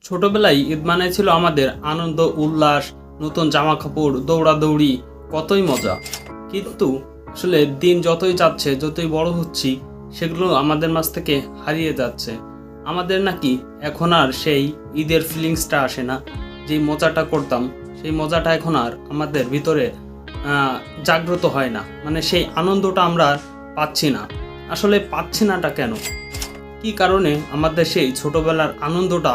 ছোটবেলায় ঈদ মানে ছিল আমাদের আনন্দ উল্লাস, নতুন জামা কাপড়, দৌড়াদৌড়ি, কতই মজা। কিন্তু আসলে দিন যতই যাচ্ছে, যতই বড় হচ্ছি, সেগুলো আমাদের মাঝ থেকে হারিয়ে যাচ্ছে। আমাদের নাকি এখন আর সেই ঈদের ফিলিংসটা আসে না। যেই মজাটা করতাম, সেই মজাটা এখন আর আমাদের ভিতরে জাগ্রত হয় না। মানে সেই আনন্দটা আমরা পাচ্ছি না। আসলে পাচ্ছি নাটা কেন? কি কারণে আমাদের সেই ছোটবেলার আনন্দটা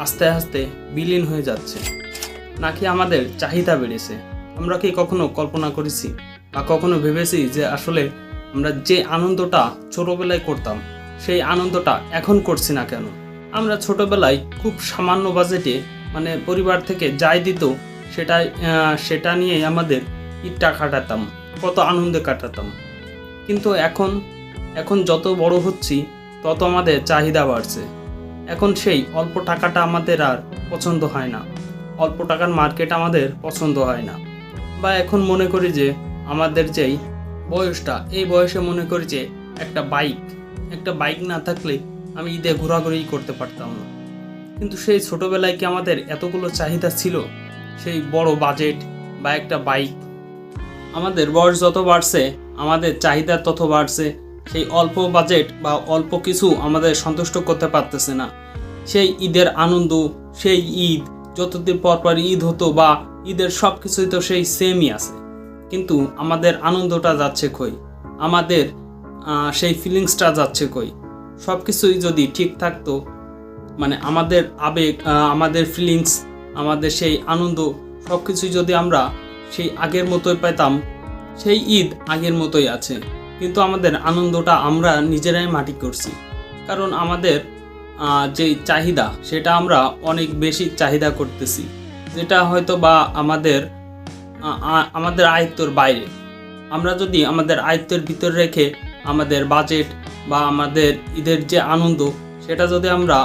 আস্তে আস্তে বিলীন হয়ে যাচ্ছে? নাকি আমাদের চাহিদা বেড়েছে? আমরা কি কখনো কল্পনা করেছি বা কখনো ভেবেছি যে আসলে আমরা যে আনন্দটা ছোটবেলায় করতাম, সেই আনন্দটা এখন করছি না কেন? আমরা ছোটবেলায় খুব সামান্য বাজেটে, মানে পরিবার থেকে যাই দিত সেটা নিয়েই আমাদের ঈদটা কাটাতাম, কত আনন্দে কাটাতাম। কিন্তু এখন যত বড় হচ্ছি, তত আমাদের চাহিদা বাড়ছে। এখন সেই অল্প টাকাটা আমাদের আর পছন্দ হয় না, অল্প টাকার মার্কেট আমাদের পছন্দ হয় না। বা এখন মনে করি যে আমাদের যেই বয়সটা, এই বয়সে মনে করি যে একটা বাইক না থাকলে আমি ঈদে ঘোরাঘুরি করতে পারতাম না। কিন্তু সেই ছোটবেলায় কি আমাদের এতগুলো চাহিদা ছিল? সেই বড় বাজেট বা একটা বাইক। আমাদের বয়স যত বাড়ছে, আমাদের চাহিদা তত বাড়ছে। সেই অল্প বাজেট বা অল্প কিছু আমাদের সন্তুষ্ট করতে পারতেছে না। সেই ঈদের আনন্দ, সেই ঈদ যতদিন পর ঈদ হতো বা ঈদের সব কিছুই তো সেই সেমই আছে, কিন্তু আমাদের আনন্দটা যাচ্ছে কই? আমাদের সেই ফিলিংসটা যাচ্ছে কই? সব কিছুই যদি ঠিক থাকতো, মানে আমাদের আবেগ, আমাদের ফিলিংস, আমাদের সেই আনন্দ, সব কিছুই যদি আমরা সেই আগের মতোই পেতাম, সেই ঈদ আগের মতোই আছে, কিন্তু আমাদের আনন্দটা আমরা নিজেরাই মাটি করছি। কারণ আমাদের যেই চাহিদা, সেটা আমরা অনেক বেশি চাহিদা করতেছি, যেটা হয়তো বা আমাদের আয়ত্তর বাইরে। আমরা যদি আমাদের আয়ত্তের ভিতর রেখে আমাদের বাজেট বা আমাদের ঈদের যে আনন্দ, সেটা যদি আমরা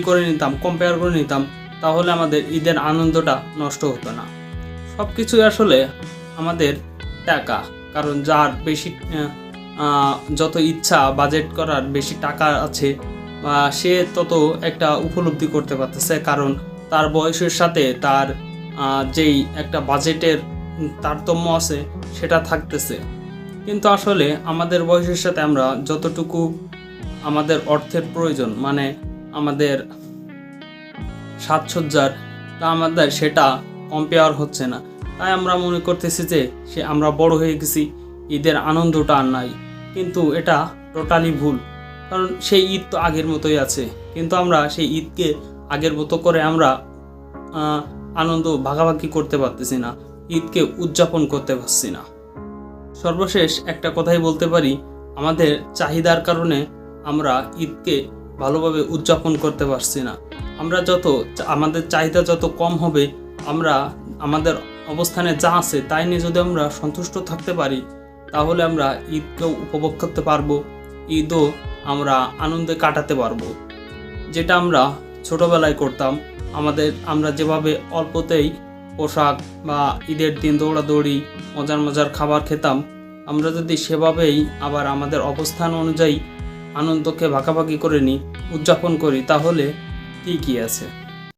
করে নিতাম, কম্পেয়ার করে নিতাম, তাহলে আমাদের ঈদের আনন্দটা নষ্ট হতো না। সব কিছুই আসলে আমাদের টাকা। কারণ যার বেশি যত ইচ্ছা বাজেট করার, বেশি টাকা আছে, সে তত একটা উপলব্ধি করতে পারতেছে। কারণ তার বয়সের সাথে তার যেই একটা বাজেটের তারতম্য আছে, সেটা থাকতেছে। কিন্তু আসলে আমাদের বয়সের সাথে আমরা যতটুকু আমাদের অর্থের প্রয়োজন, মানে আমাদের সাজসজ্জার, তা আমাদের সেটা কম্পেয়ার হচ্ছে না। তাই আমরা মনে করতেছি যে আমরা বড় হয়ে গেছি, ঈদের আনন্দটা আর নাই। কিন্তু এটা টোটালি ভুল। কারণ সেই ঈদ তো আগের মতোই আছে, কিন্তু আমরা সেই ঈদকে আগের মতো করে আমরা আনন্দ ভাগাভাগি করতে পারতেছি না, ঈদকে উদযাপন করতে পারছি না। সর্বশেষ একটা কথাই বলতে পারি, আমাদের চাহিদার কারণে আমরা ঈদকে ভালোভাবে উদযাপন করতে পারছি না। আমাদের চাহিদা যত কম হবে, আমরা আমাদের অবস্থানে যা আছে তাই নিয়ে যদি আমরা সন্তুষ্ট থাকতে পারি, তাহলে আমরা ঈদকেও উপভোগ করতে পারবো, ঈদও আমরা আনন্দে কাটাতে পারবো। যেটা আমরা ছোটবেলায় করতাম, আমরা যেভাবে অল্পতেই পোশাক বা ঈদের দিন দৌড়াদৌড়ি, মজার খাবার খেতাম, আমরা যদি সেভাবেই আবার আমাদের অবস্থান অনুযায়ী আনন্দকে ভাগাভাগি করে নিই, উদযাপন করি, তাহলে ঠিকই আছে।